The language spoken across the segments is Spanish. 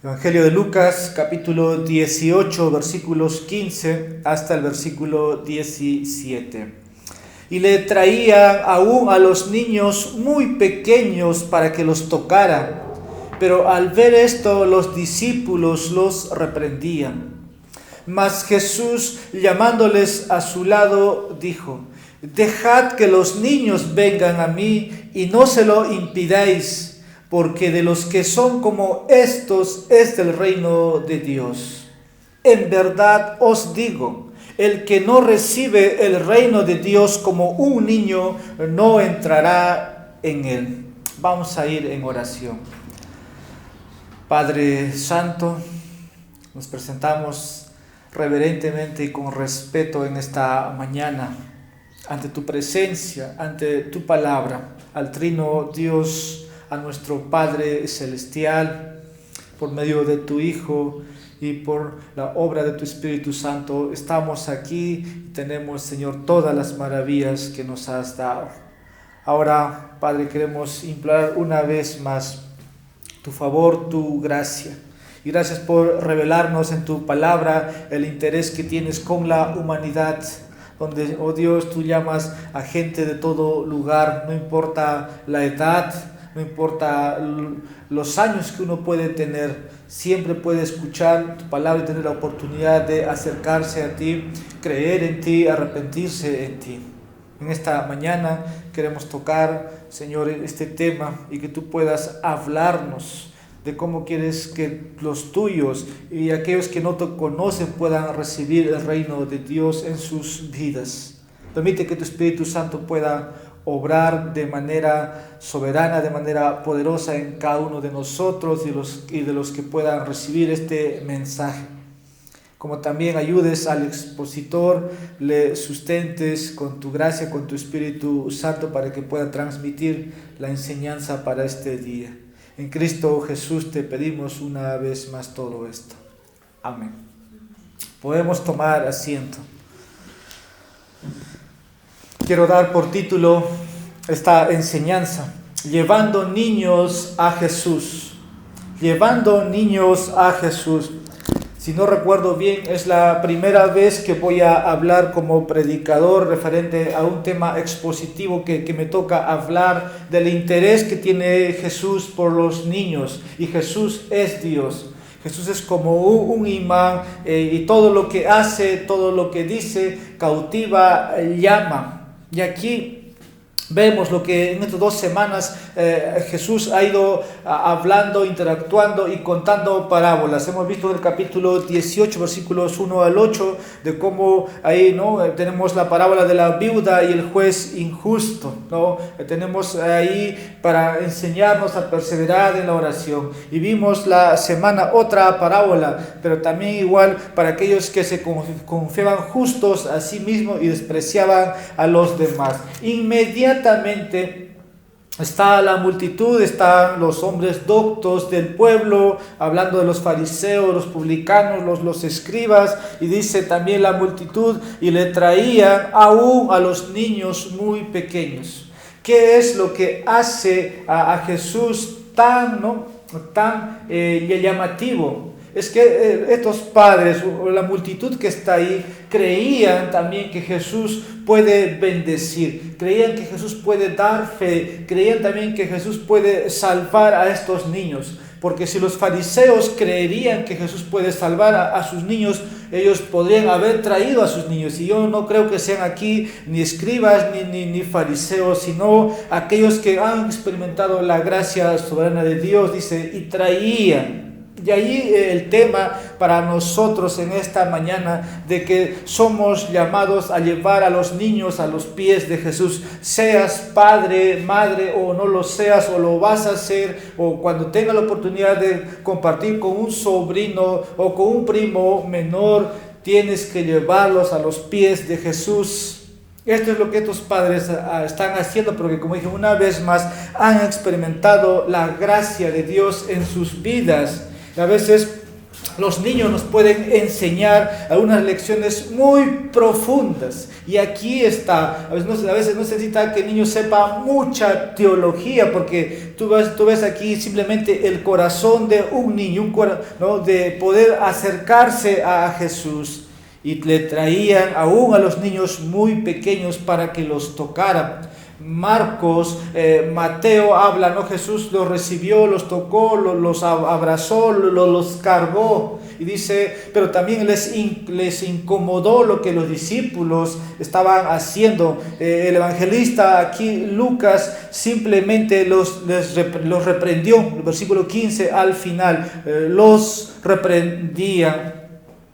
Evangelio de Lucas, capítulo 18, versículos 15 hasta el versículo 17. Y le traían aún a los niños muy pequeños para que los tocara, pero al ver esto los discípulos los reprendían. Mas Jesús, llamándoles a su lado, dijo: Dejad que los niños vengan a mí y no se lo impidáis, porque de los que son como estos es del reino de Dios. En verdad os digo, el que no recibe el reino de Dios como un niño, no entrará en él. Vamos a ir en oración. Padre Santo, nos presentamos reverentemente y con respeto en esta mañana, ante tu presencia, ante tu palabra, al Trino Dios, a nuestro Padre Celestial, por medio de tu Hijo y por la obra de tu Espíritu Santo. Estamos aquí y tenemos, Señor, todas las maravillas que nos has dado. Ahora, Padre, queremos implorar una vez más tu favor, tu gracia. Y gracias por revelarnos en tu palabra el interés que tienes con la humanidad, donde, oh Dios, tú llamas a gente de todo lugar, no importa la edad, no importa los años que uno puede tener, siempre puede escuchar tu palabra y tener la oportunidad de acercarse a ti, creer en ti, arrepentirse en ti. En esta mañana queremos tocar, Señor, este tema y que tú puedas hablarnos de cómo quieres que los tuyos y aquellos que no te conocen puedan recibir el reino de Dios en sus vidas. Permite que tu Espíritu Santo pueda obrar de manera soberana, de manera poderosa en cada uno de nosotros y de los que puedan recibir este mensaje. Como también ayudes al expositor, le sustentes con tu gracia, con tu Espíritu Santo para que pueda transmitir la enseñanza para este día. En Cristo Jesús te pedimos una vez más todo esto. Amén. Podemos tomar asiento. Quiero dar por título esta enseñanza: Llevando niños a Jesús. Llevando niños a Jesús. Si no recuerdo bien, es la primera vez que voy a hablar como predicador referente a un tema expositivo que me toca hablar del interés que tiene Jesús por los niños. Y Jesús es Dios. Jesús es como un imán y todo lo que hace, todo lo que dice, cautiva, llama. Y aquí vemos lo que en estas 2 semanas Jesús ha ido hablando, interactuando y contando parábolas. Hemos visto en el capítulo 18, versículos 1 al 8, de cómo ahí, ¿no?, tenemos la parábola de la viuda y el juez injusto, ¿no? Tenemos ahí para enseñarnos a perseverar en la oración. Y vimos la semana otra parábola, pero también igual para aquellos que se confiaban justos a sí mismos y despreciaban a los demás. Inmediatamente está la multitud, están los hombres doctos del pueblo, hablando de los fariseos, los publicanos, los escribas, y dice también la multitud, y le traían aún a los niños muy pequeños. ¿Qué es lo que hace a Jesús tan llamativo? Es que estos padres, o la multitud que está ahí, creían también que Jesús puede bendecir, creían que Jesús puede dar fe, creían también que Jesús puede salvar a estos niños. Porque si los fariseos creerían que Jesús puede salvar a sus niños, ellos podrían haber traído a sus niños. Y yo no creo que sean aquí ni escribas ni fariseos, sino aquellos que han experimentado la gracia soberana de Dios, dice, y traían. Y ahí el tema para nosotros en esta mañana de que somos llamados a llevar a los niños a los pies de Jesús. Seas padre, madre o no lo seas o lo vas a hacer, o cuando tengas la oportunidad de compartir con un sobrino o con un primo menor, tienes que llevarlos a los pies de Jesús. Esto es lo que estos padres están haciendo, porque como dije una vez más, han experimentado la gracia de Dios en sus vidas. A veces Los niños nos pueden enseñar algunas lecciones muy profundas. Y aquí está, a veces no se necesita que el niño sepa mucha teología, porque tú ves aquí simplemente el corazón de un niño, ¿no? De poder acercarse a Jesús. Y le traían aún a los niños muy pequeños para que los tocara. Marcos, Mateo habla, ¿no? Jesús los recibió, los tocó, los abrazó, los cargó. Y dice, pero también les incomodó lo que los discípulos estaban haciendo. El evangelista aquí, Lucas, simplemente los reprendió. El versículo 15 al final, los reprendía.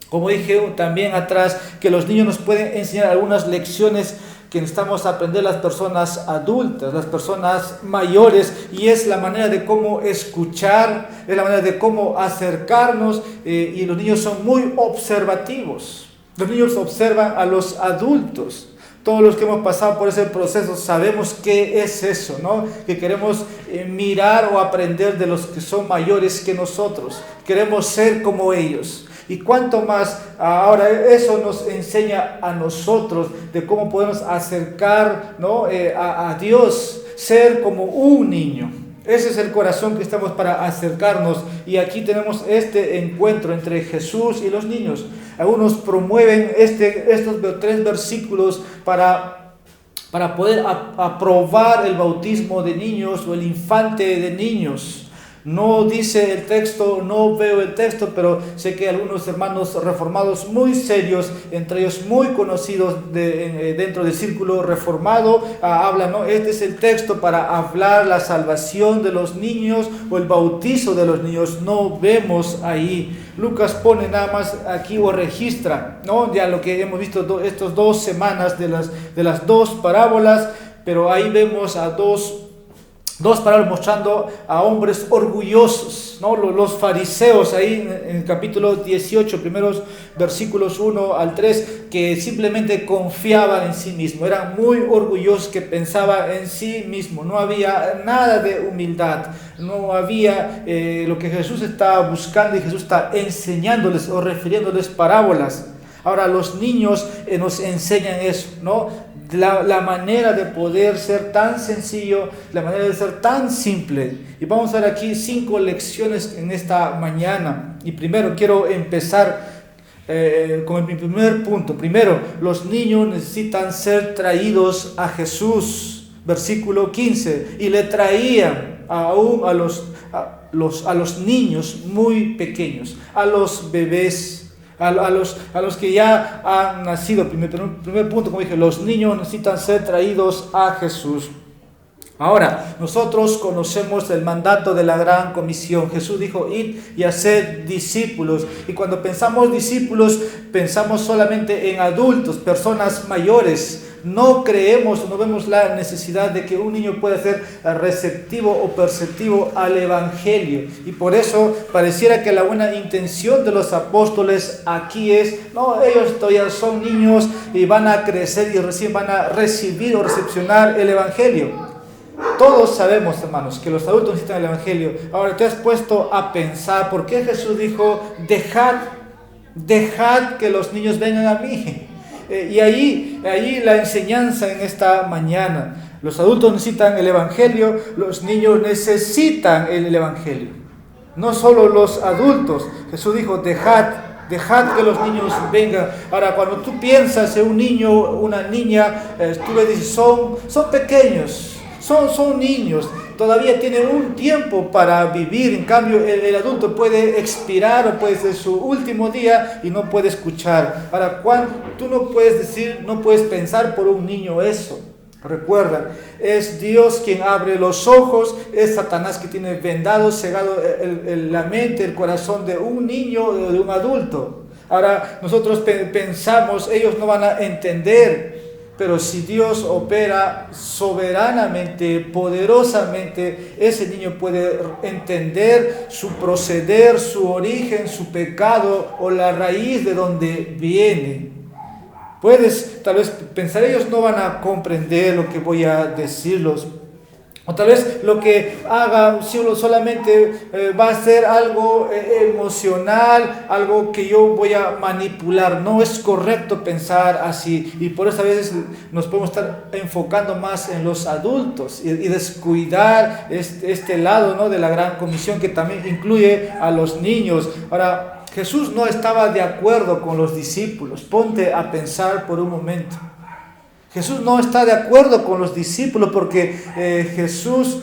Como dije también atrás, que los niños nos pueden enseñar algunas lecciones que necesitamos aprender las personas adultas, las personas mayores, y es la manera de cómo escuchar, es la manera de cómo acercarnos, y los niños son muy observativos. Los niños observan a los adultos. Todos los que hemos pasado por ese proceso sabemos qué es eso, ¿no? Que queremos mirar o aprender de los que son mayores que nosotros. Queremos ser como ellos. Y cuánto más ahora eso nos enseña a nosotros de cómo podemos acercar, ¿no? a Dios, ser como un niño. Ese es el corazón que estamos para acercarnos. Y aquí tenemos este encuentro entre Jesús y los niños. Algunos promueven estos 3 versículos para poder aprobar el bautismo de niños o el infante de niños. No dice el texto, no veo el texto, pero sé que algunos hermanos reformados muy serios, entre ellos muy conocidos dentro del círculo reformado, hablan, ¿no? Este es el texto para hablar la salvación de los niños o el bautizo de los niños. No vemos ahí. Lucas pone nada más aquí o registra, ¿no? Ya lo que hemos visto estas 2 semanas de las 2 parábolas, pero ahí vemos a dos parábolas mostrando a hombres orgullosos, ¿no? Los fariseos ahí en el capítulo 18, primeros versículos 1 al 3, que simplemente confiaban en sí mismos, eran muy orgullosos, que pensaban en sí mismos, no había nada de humildad, no había lo que Jesús estaba buscando, y Jesús está enseñándoles o refiriéndoles parábolas. Ahora los niños nos enseñan eso, ¿no? La manera de poder ser tan sencillo, la manera de ser tan simple. Y vamos a ver aquí 5 lecciones en esta mañana. Y primero quiero empezar con mi primer punto. Primero, los niños necesitan ser traídos a Jesús. Versículo 15. Y le traían aún a los niños muy pequeños, a los bebés. A los que ya han nacido. Primer punto, como dije, los niños necesitan ser traídos a Jesús. Ahora, nosotros conocemos el mandato de la gran comisión. Jesús dijo, id y haced discípulos. Y cuando pensamos discípulos, pensamos solamente en adultos, personas mayores. No creemos, no vemos la necesidad de que un niño pueda ser receptivo o perceptivo al Evangelio. Y por eso pareciera que la buena intención de los apóstoles aquí es, no, ellos todavía son niños y van a crecer y recién van a recibir o recepcionar el Evangelio. Todos sabemos, hermanos, que los adultos necesitan el Evangelio. Ahora, ¿te has puesto a pensar por qué Jesús dijo, dejad que los niños vengan a mí? Y ahí la enseñanza en esta mañana. Los adultos necesitan el Evangelio, los niños necesitan el Evangelio. No solo los adultos. Jesús dijo, dejad que los niños vengan. Ahora, cuando tú piensas en un niño, una niña, tú le dices, son pequeños, son niños, todavía tienen un tiempo para vivir. En cambio, el adulto puede expirar o puede ser su último día y no puede escuchar. Ahora, tú no puedes decir, no puedes pensar por un niño eso. Recuerda, es Dios quien abre los ojos, es Satanás que tiene vendado, cegado la mente, el corazón de un niño o de un adulto. Ahora, nosotros pensamos, ellos no van a entender. Pero si Dios opera soberanamente, poderosamente, ese niño puede entender su proceder, su origen, su pecado o la raíz de donde viene. Puedes tal vez pensar, ellos no van a comprender lo que voy a decirlos, O tal vez lo que haga solamente va a ser algo emocional, algo que yo voy a manipular. No es correcto pensar así. Y por eso a veces nos podemos estar enfocando más en los adultos y descuidar este lado, ¿no?, de la gran comisión, que también incluye a los niños. Ahora, Jesús no estaba de acuerdo con los discípulos. Ponte a pensar por un momento. Jesús no está de acuerdo con los discípulos porque Jesús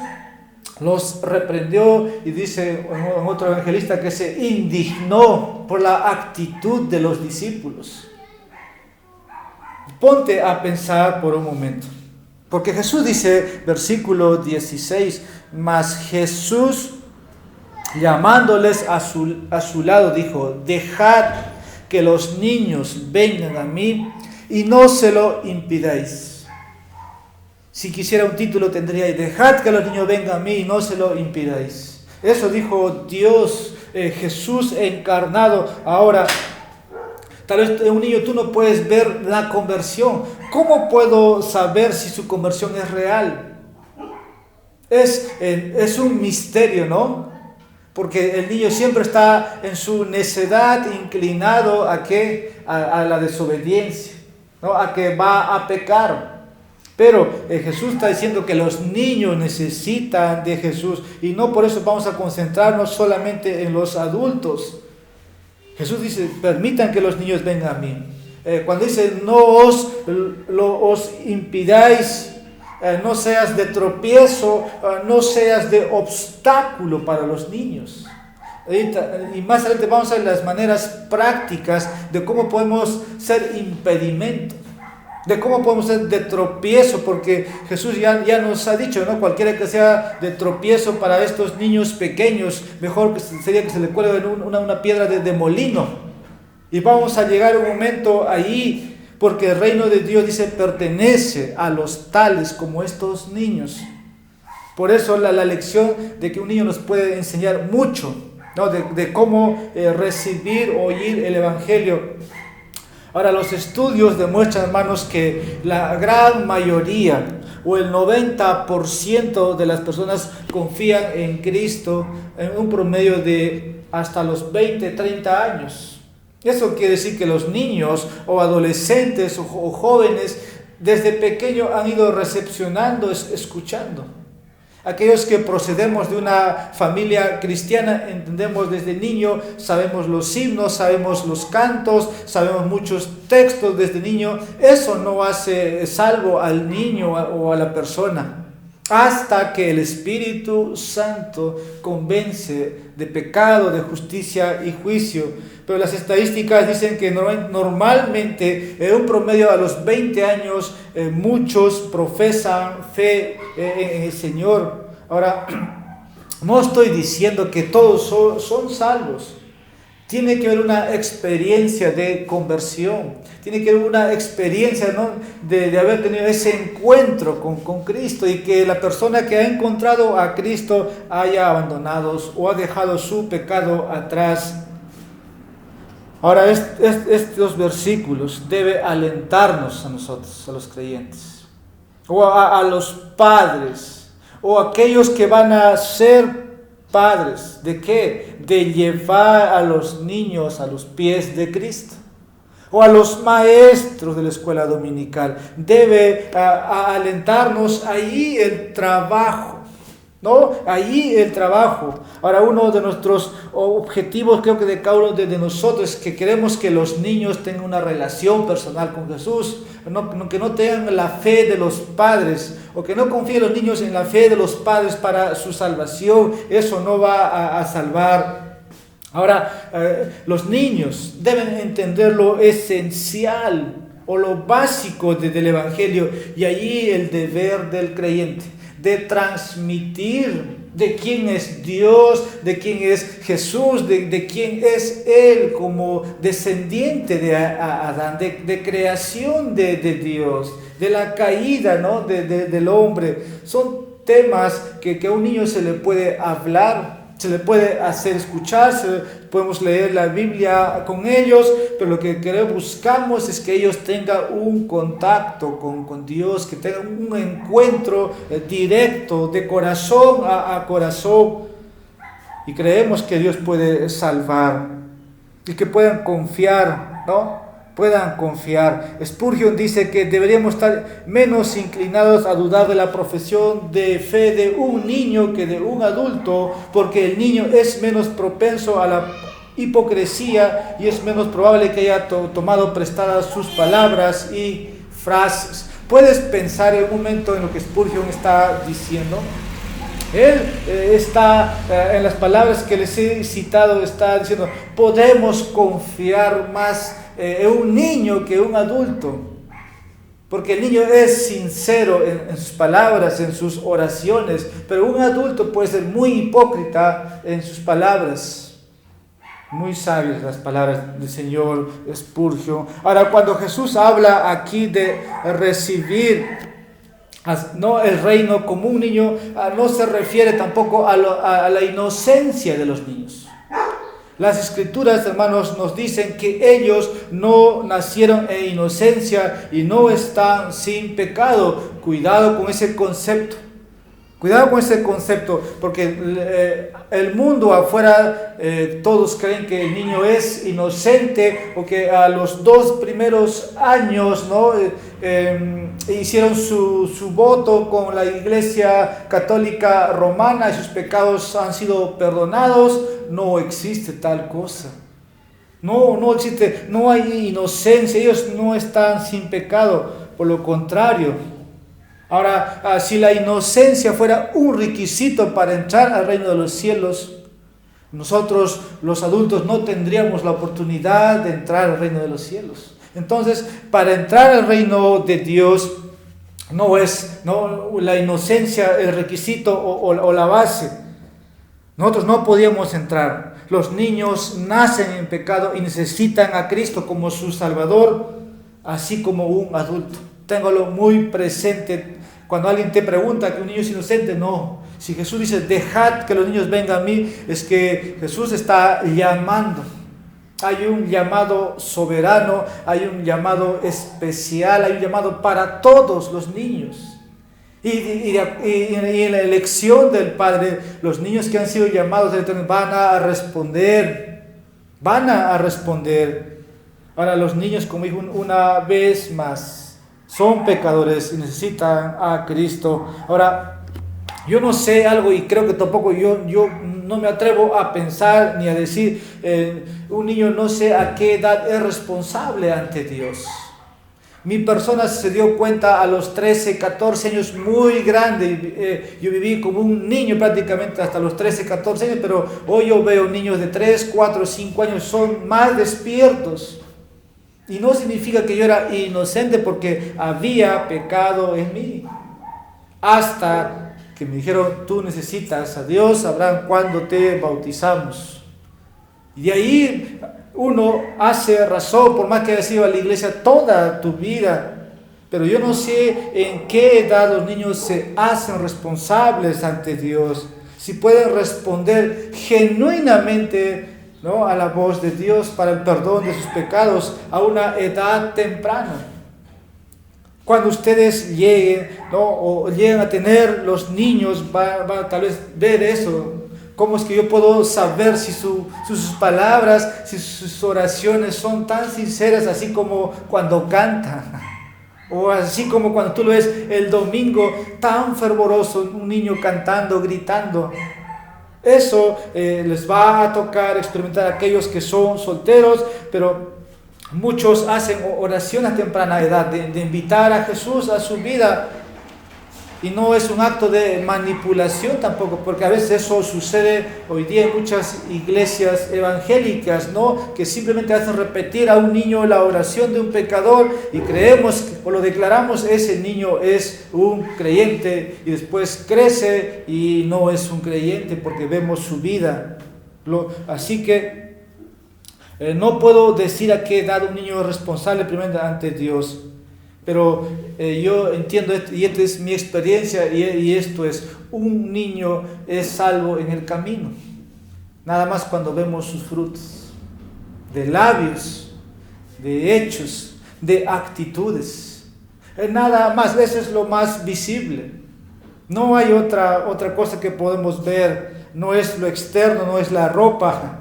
los reprendió, y dice en otro evangelista que se indignó por la actitud de los discípulos. Ponte a pensar por un momento. Porque Jesús dice, versículo 16, mas Jesús, llamándoles a su lado, dijo: dejad que los niños vengan a mí y no se lo impidáis. Si quisiera un título tendría: dejad que los niños vengan a mí y no se lo impidáis. Eso dijo Dios, Jesús encarnado. Ahora, tal vez un niño tú no puedes ver la conversión. ¿Cómo puedo saber si su conversión es real? Es un misterio, ¿no? Porque el niño siempre está en su necedad inclinado a la desobediencia, ¿no?, a que va a pecar. Pero Jesús está diciendo que los niños necesitan de Jesús, y no por eso vamos a concentrarnos solamente en los adultos. Jesús dice: permitan que los niños vengan a mí. Cuando dice no os impidáis, no seas de tropiezo, no seas de obstáculo para los niños. Y más adelante vamos a ver las maneras prácticas de cómo podemos ser impedimento, de cómo podemos ser de tropiezo, porque Jesús ya nos ha dicho, ¿no?, cualquiera que sea de tropiezo para estos niños pequeños, mejor sería que se le cuelgue una piedra de molino. Y vamos a llegar a un momento ahí, porque el reino de Dios, dice, pertenece a los tales como estos niños. Por eso la lección de que un niño nos puede enseñar mucho, ¿no?, de cómo recibir, oír el Evangelio. Ahora, los estudios demuestran, hermanos, que la gran mayoría o el 90% de las personas confían en Cristo en un promedio de hasta los 20, 30 años. Eso quiere decir que los niños o adolescentes o jóvenes desde pequeño han ido recepcionando, escuchando. Aquellos que procedemos de una familia cristiana entendemos desde niño, sabemos los himnos, sabemos los cantos, sabemos muchos textos desde niño. Eso no hace salvo al niño o a la persona, hasta que el Espíritu Santo convence de pecado, de justicia y juicio. Pero las estadísticas dicen que normalmente, en un promedio a los 20 años, muchos profesan fe en el Señor. Ahora, no estoy diciendo que todos son salvos. Tiene que haber una experiencia de conversión. Tiene que haber una experiencia, ¿no?, de haber tenido ese encuentro con Cristo, y que la persona que ha encontrado a Cristo haya abandonado o ha dejado su pecado atrás. Ahora, estos versículos deben alentarnos a nosotros, a los creyentes, o a los padres, o a aquellos que van a ser padres. ¿De qué? De llevar a los niños a los pies de Cristo. O a los maestros de la escuela dominical. Debe alentarnos ahí el trabajo, ¿no? Ahí el trabajo. Ahora, uno de nuestros objetivos, creo que de cada uno de nosotros, es que queremos que los niños tengan una relación personal con Jesús, que no tengan la fe de los padres, o que no confíen los niños en la fe de los padres para su salvación. Eso no va a salvar. Ahora, los niños deben entender lo esencial o lo básico del Evangelio, y allí el deber del creyente de transmitir de quién es Dios, de quién es Jesús, de quién es Él como descendiente de Adán, de creación de Dios, de la caída, ¿no?, del hombre. Son temas que a un niño se le puede hablar, Se le puede hacer escuchar, podemos leer la Biblia con ellos, pero lo que buscamos es que ellos tengan un contacto con Dios, que tengan un encuentro directo de corazón a corazón. Y creemos que Dios puede salvar y que puedan confiar, ¿no? Puedan confiar. Spurgeon dice que deberíamos estar menos inclinados a dudar de la profesión de fe de un niño que de un adulto, porque el niño es menos propenso a la hipocresía y es menos probable que haya tomado prestadas sus palabras y frases. ¿Puedes pensar en un momento en lo que Spurgeon está diciendo? Él está, en las palabras que les he citado, está diciendo, podemos confiar más en un niño que en un adulto, porque el niño es sincero en sus palabras, en sus oraciones, pero un adulto puede ser muy hipócrita en sus palabras. Muy sabias las palabras del señor Spurgeon. Ahora, cuando Jesús habla aquí de recibir no el reino como un niño, no se refiere tampoco a la inocencia de los niños. Las escrituras, hermanos, nos dicen que ellos no nacieron en inocencia y no están sin pecado. Cuidado con ese concepto. Cuidado con ese concepto, porque el mundo afuera, todos creen que el niño es inocente, o que a los 2 primeros años, ¿no? Hicieron su voto con la Iglesia Católica Romana y sus pecados han sido perdonados. No existe tal cosa. No existe, no hay inocencia, ellos no están sin pecado, por lo contrario. Ahora, si la inocencia fuera un requisito para entrar al reino de los cielos, nosotros los adultos no tendríamos la oportunidad de entrar al reino de los cielos. Entonces, para entrar al reino de Dios, no es la inocencia el requisito o la base. Nosotros no podíamos entrar. Los niños nacen en pecado y necesitan a Cristo como su Salvador, así como un adulto. Téngalo muy presente. Cuando alguien te pregunta que un niño es inocente, no. Si Jesús dice, dejad que los niños vengan a mí, es que Jesús está llamando. Hay un llamado soberano, hay un llamado especial, hay un llamado para todos los niños. Y en la elección del Padre, los niños que han sido llamados van a responder. Van a responder. Ahora, los niños, como dijo una vez más, son pecadores y necesitan a Cristo. Ahora, yo no sé algo, y creo que tampoco yo no me atrevo a pensar ni a decir, un niño no sé a qué edad es responsable ante Dios. Mi persona se dio cuenta a los 13, 14 años, muy grande. Yo viví como un niño prácticamente hasta los 13, 14 años, pero hoy yo veo niños de 3, 4, 5 años, son más despiertos. Y no significa que yo era inocente, porque había pecado en mí. Hasta que me dijeron, tú necesitas a Dios, Abraham, cuando te bautizamos. Y de ahí uno hace razón, por más que hayas ido a la iglesia toda tu vida. Pero yo no sé en qué edad los niños se hacen responsables ante Dios. Si pueden responder genuinamente, ¿no?, a la voz de Dios para el perdón de sus pecados a una edad temprana. Cuando ustedes lleguen, ¿no?, o lleguen a tener los niños, van a tal vez ver eso. ¿Cómo es que yo puedo saber si sus palabras, si sus oraciones son tan sinceras, así como cuando cantan? O así como cuando tú lo ves el domingo, tan fervoroso, un niño cantando, gritando. Eso les va a tocar experimentar a aquellos que son solteros, pero muchos hacen oración a temprana edad de invitar a Jesús a su vida. Y no es un acto de manipulación tampoco, porque a veces eso sucede hoy día en muchas iglesias evangélicas, ¿no?, que simplemente hacen repetir a un niño la oración de un pecador y creemos o lo declaramos, ese niño es un creyente, y después crece y no es un creyente porque vemos su vida. Así que no puedo decir a qué edad un niño es responsable primero ante Dios. Pero yo entiendo, y esta es mi experiencia, y esto es, un niño es salvo en el camino. nada más cuando vemos sus frutos, de labios, de hechos, de actitudes. Nada más, eso es lo más visible. No hay otra cosa que podemos ver, no es lo externo, no es la ropa,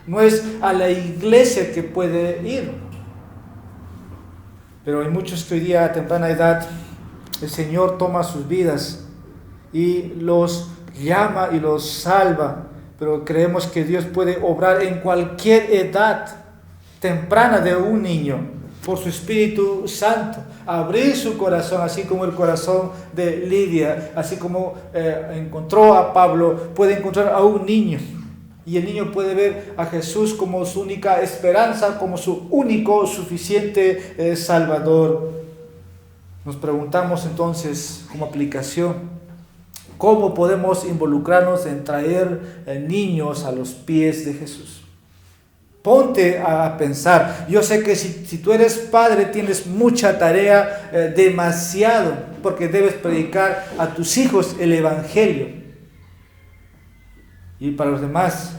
no es a la iglesia que puede ir. Pero hay muchos que hoy día a temprana edad el Señor toma sus vidas y los llama y los salva, pero creemos que Dios puede obrar en cualquier edad temprana de un niño por su Espíritu Santo, abrir su corazón, así como el corazón de Lidia, así como encontró a Pablo, puede encontrar a un niño, y el niño puede ver a Jesús como su única esperanza, como su único suficiente Salvador. Nos preguntamos entonces, como aplicación, ¿cómo podemos involucrarnos en traer niños a los pies de Jesús? Ponte a pensar. Yo sé que si tú eres padre tienes mucha tarea, demasiado, porque debes predicar a tus hijos el Evangelio. Y para los demás,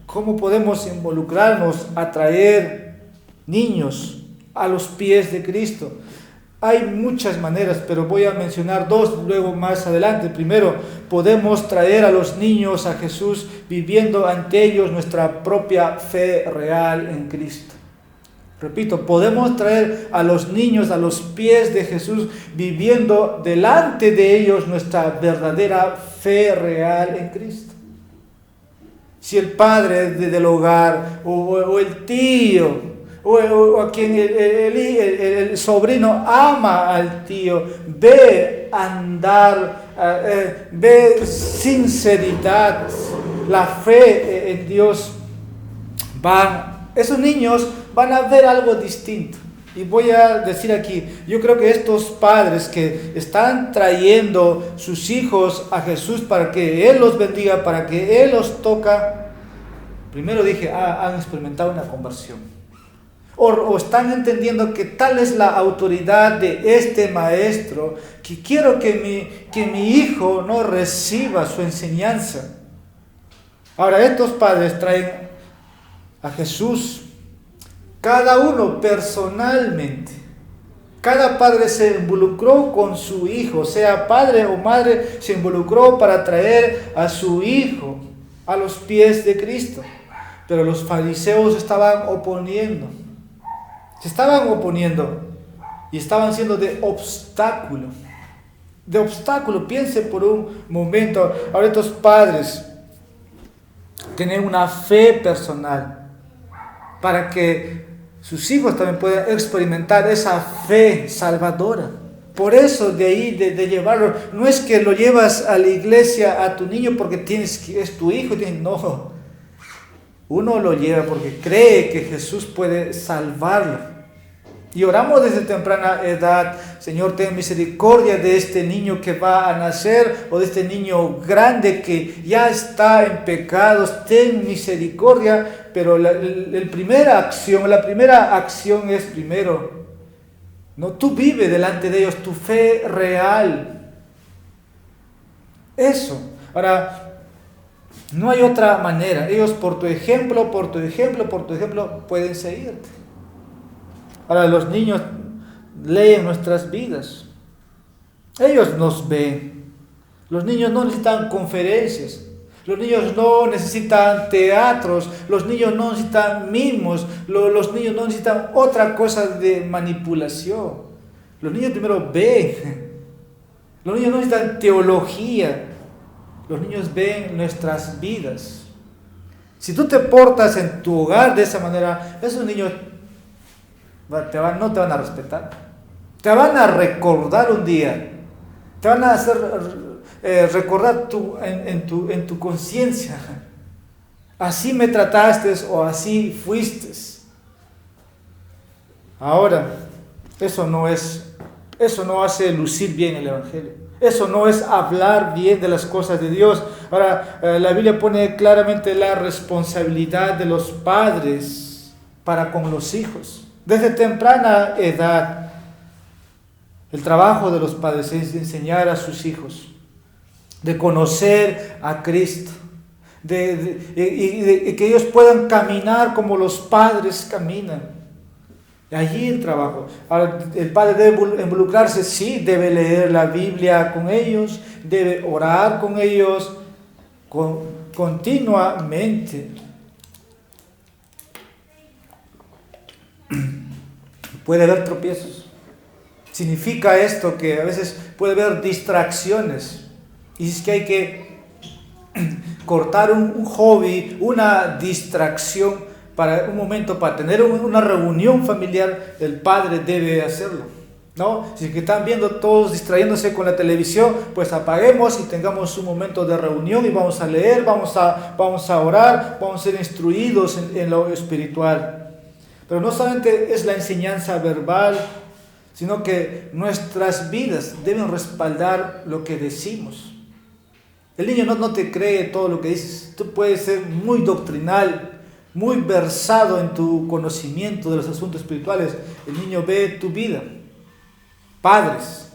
¿cómo podemos involucrarnos a traer niños a los pies de Cristo? Hay muchas maneras, pero voy a mencionar dos luego más adelante. Primero, podemos traer a los niños a Jesús viviendo ante ellos nuestra propia fe real en Cristo. Repito, podemos traer a los niños a los pies de Jesús viviendo delante de ellos nuestra verdadera fe real en Cristo. Si el padre del hogar o el tío o a quien el sobrino ama al tío, ve andar, ve sinceridad, la fe en Dios, esos niños van a ver algo distinto. Y voy a decir aquí, yo creo que estos padres que están trayendo sus hijos a Jesús para que Él los bendiga, para que Él los toca, primero dije, han experimentado una conversión. O están entendiendo que tal es la autoridad de este maestro, que quiero que mi hijo no reciba su enseñanza. Ahora, estos padres traen a Jesús, cada uno personalmente. Cada padre se involucró con su hijo, sea padre o madre, se involucró para traer a su hijo a los pies de Cristo. Pero los fariseos estaban oponiendo. Se estaban oponiendo y estaban siendo de obstáculo. De obstáculo. Piense por un momento. Ahora estos padres tienen una fe personal para que sus hijos también puedan experimentar esa fe salvadora. Por eso de ahí de llevarlo, no es que lo llevas a la iglesia a tu niño porque es tu hijo, no. Uno lo lleva porque cree que Jesús puede salvarlo. Y oramos desde temprana edad, Señor, ten misericordia de este niño que va a nacer o de este niño grande que ya está en pecados, ten misericordia. Pero la primera acción es primero, no, tú vive delante de ellos tu fe real. Eso. Ahora, no hay otra manera. Ellos por tu ejemplo pueden seguirte. Ahora los niños leen nuestras vidas. Ellos nos ven. Los niños no necesitan conferencias. Los niños no necesitan teatros. Los niños no necesitan mimos. Los niños no necesitan otra cosa de manipulación. Los niños primero ven. Los niños no necesitan teología. Los niños ven nuestras vidas. Si tú te portas en tu hogar de esa manera, esos niños no te van a respetar. Te van a recordar un día. Te van a hacer recordar en tu conciencia. Así me trataste o así fuiste. Ahora, eso no hace lucir bien el Evangelio. Eso no es hablar bien de las cosas de Dios. Ahora, la Biblia pone claramente la responsabilidad de los padres para con los hijos. Desde temprana edad, el trabajo de los padres es enseñar a sus hijos, de conocer a Cristo, y que ellos puedan caminar como los padres caminan. Allí el trabajo. Ahora, el padre debe involucrarse, sí, debe leer la Biblia con ellos, debe orar con ellos continuamente. Puede haber tropiezos. Significa esto que a veces puede haber distracciones. Y es que hay que cortar un hobby, una distracción para un momento, para tener una reunión familiar. El padre debe hacerlo, ¿no? Si es que están viendo todos distrayéndose con la televisión, pues apaguemos y tengamos un momento de reunión y vamos a leer, vamos a orar, vamos a ser instruidos en lo espiritual. Pero no solamente es la enseñanza verbal, sino que nuestras vidas deben respaldar lo que decimos. El niño no te cree todo lo que dices. Tú puedes ser muy doctrinal, muy versado en tu conocimiento de los asuntos espirituales. El niño ve tu vida. Padres,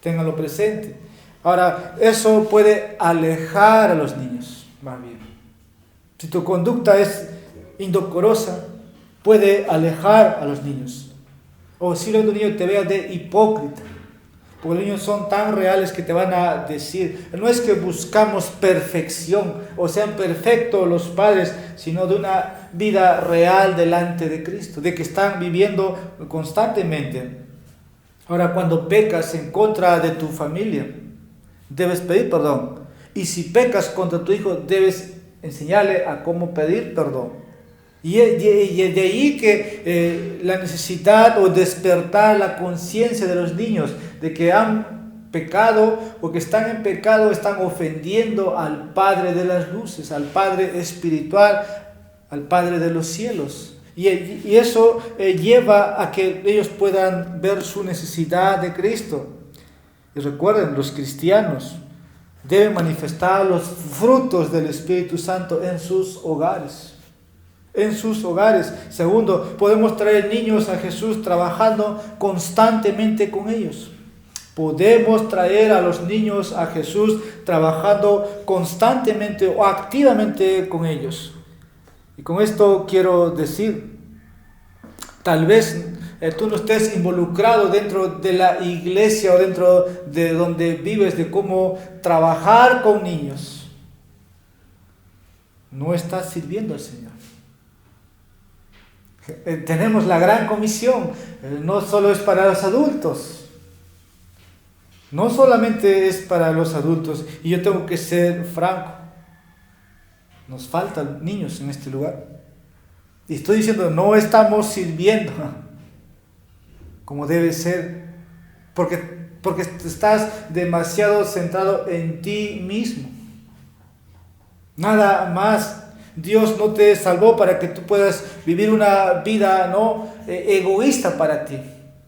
ténganlo presente. Ahora, eso puede alejar a los niños, más bien. Si tu conducta es indecorosa, puede alejar a los niños. O si el niño te vea de hipócrita. Porque los niños son tan reales que te van a decir. No es que buscamos perfección o sean perfectos los padres, sino de una vida real delante de Cristo, de que están viviendo constantemente. Ahora, cuando pecas en contra de tu familia, debes pedir perdón. Y si pecas contra tu hijo, debes enseñarle a cómo pedir perdón. Y de ahí que la necesidad o despertar la conciencia de los niños de que han pecado o que están en pecado, están ofendiendo al Padre de las luces, al Padre espiritual, al Padre de los cielos. Y eso lleva a que ellos puedan ver su necesidad de Cristo. Y recuerden, los cristianos deben manifestar los frutos del Espíritu Santo en sus hogares. En sus hogares. Segundo, podemos traer niños a Jesús trabajando constantemente con ellos. Podemos traer a los niños a Jesús trabajando constantemente o activamente con ellos. Y con esto quiero decir, tal vez tú no estés involucrado dentro de la iglesia o dentro de donde vives, de cómo trabajar con niños. No estás sirviendo al Señor. Tenemos la gran comisión, no solo es para los adultos, no solamente es para los adultos, y yo tengo que ser franco, nos faltan niños en este lugar, y estoy diciendo, no estamos sirviendo como debe ser, porque estás demasiado centrado en ti mismo, nada más. Dios no te salvó para que tú puedas vivir una vida egoísta para ti.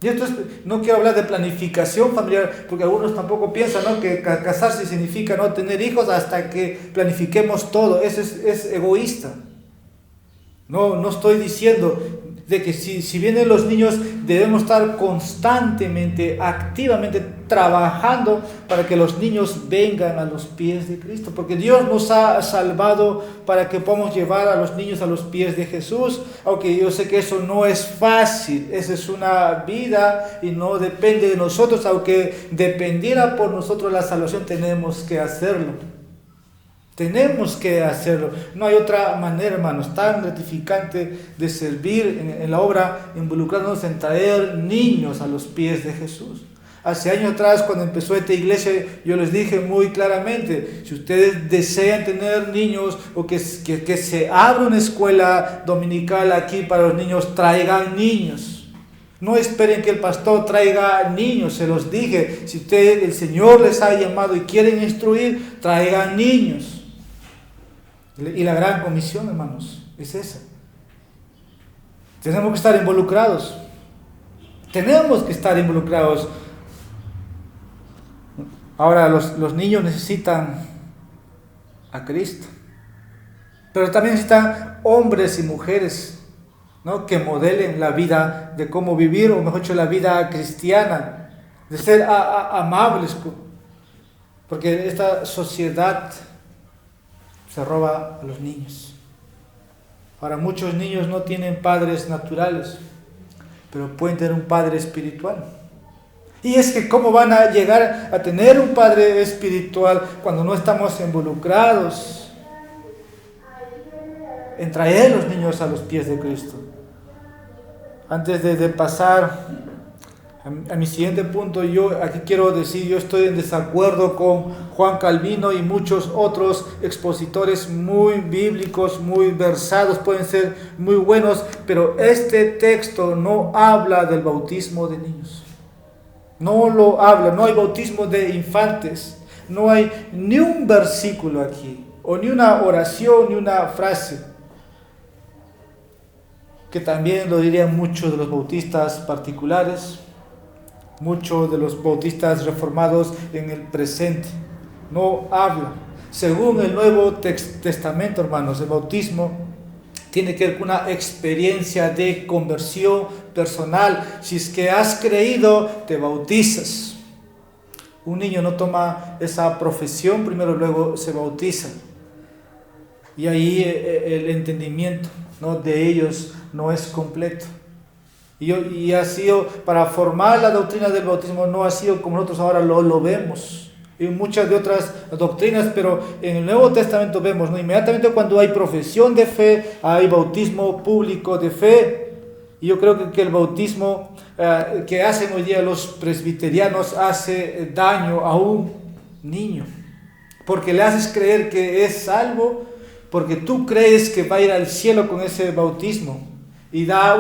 Y esto no quiero hablar de planificación familiar, porque algunos tampoco piensan, ¿no?, que casarse significa no tener hijos hasta que planifiquemos todo. Eso es egoísta. No estoy diciendo de que si vienen los niños debemos estar constantemente, activamente trabajando para que los niños vengan a los pies de Cristo, porque Dios nos ha salvado para que podamos llevar a los niños a los pies de Jesús, aunque yo sé que eso no es fácil, esa es una vida y no depende de nosotros, aunque dependiera por nosotros la salvación, tenemos que hacerlo. Tenemos que hacerlo. No hay otra manera, hermanos, tan gratificante de servir en la obra, involucrarnos en traer niños a los pies de Jesús. Hace años atrás, cuando empezó esta iglesia, yo les dije muy claramente, si ustedes desean tener niños o que se abra una escuela dominical aquí para los niños, traigan niños. No esperen que el pastor traiga niños, se los dije. Si el Señor les ha llamado y quieren instruir, traigan niños. Y la gran comisión, hermanos, es esa. Tenemos que estar involucrados. Tenemos que estar involucrados. Ahora los niños necesitan a Cristo. Pero también necesitan hombres y mujeres, ¿no?, que modelen la vida de cómo vivir, o mejor dicho, la vida cristiana, de ser amables. Porque esta sociedad se roba a los niños. Ahora, muchos niños no tienen padres naturales, pero pueden tener un padre espiritual. Y es que ¿cómo van a llegar a tener un padre espiritual cuando no estamos involucrados en traer a los niños a los pies de Cristo? Antes de pasar a mi siguiente punto, yo aquí quiero decir, yo estoy en desacuerdo con Juan Calvino y muchos otros expositores muy bíblicos, muy versados, pueden ser muy buenos, pero este texto no habla del bautismo de niños. No lo habla, no hay bautismo de infantes, no hay ni un versículo aquí, o ni una oración, ni una frase, que también lo dirían muchos de los bautistas particulares, muchos de los bautistas reformados en el presente. No habla. Según el Nuevo Testamento, hermanos, el bautismo tiene que ver con una experiencia de conversión personal. Si es que has creído, te bautizas. Un niño no toma esa profesión primero, luego se bautiza. Y ahí el entendimiento, ¿no?, de ellos no es completo. Y ha sido, para formar la doctrina del bautismo, no ha sido como nosotros ahora lo vemos. Y muchas de otras doctrinas, pero en el Nuevo Testamento vemos, ¿no?, inmediatamente cuando hay profesión de fe, hay bautismo público de fe. Y yo creo que el bautismo que hacen hoy día los presbiterianos hace daño a un niño, porque le haces creer que es salvo, porque tú crees que va a ir al cielo con ese bautismo, y da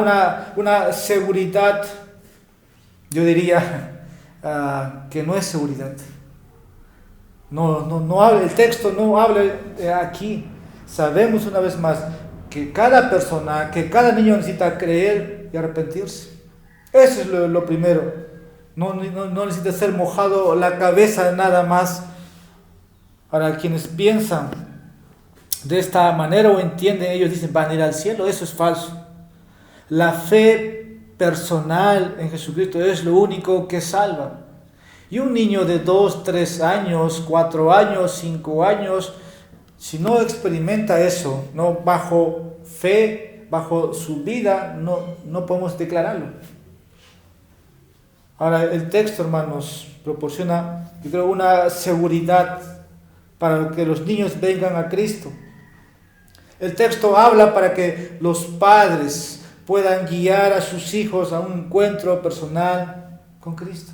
una seguridad, yo diría que no es seguridad. No habla, el texto no habla aquí. Sabemos una vez más que cada persona, que cada niño necesita creer y arrepentirse. Eso es lo primero. No necesita ser mojado la cabeza nada más. Para quienes piensan de esta manera o entienden, ellos dicen van a ir al cielo. Eso es falso. La fe personal en Jesucristo es lo único que salva. Y un niño de 2, 3 años, 4 años, 5 años, si no experimenta eso, no bajo fe, bajo su vida, no podemos declararlo. Ahora, el texto, hermanos, proporciona, yo creo, una seguridad para que los niños vengan a Cristo. El texto habla para que los padres puedan guiar a sus hijos a un encuentro personal con Cristo.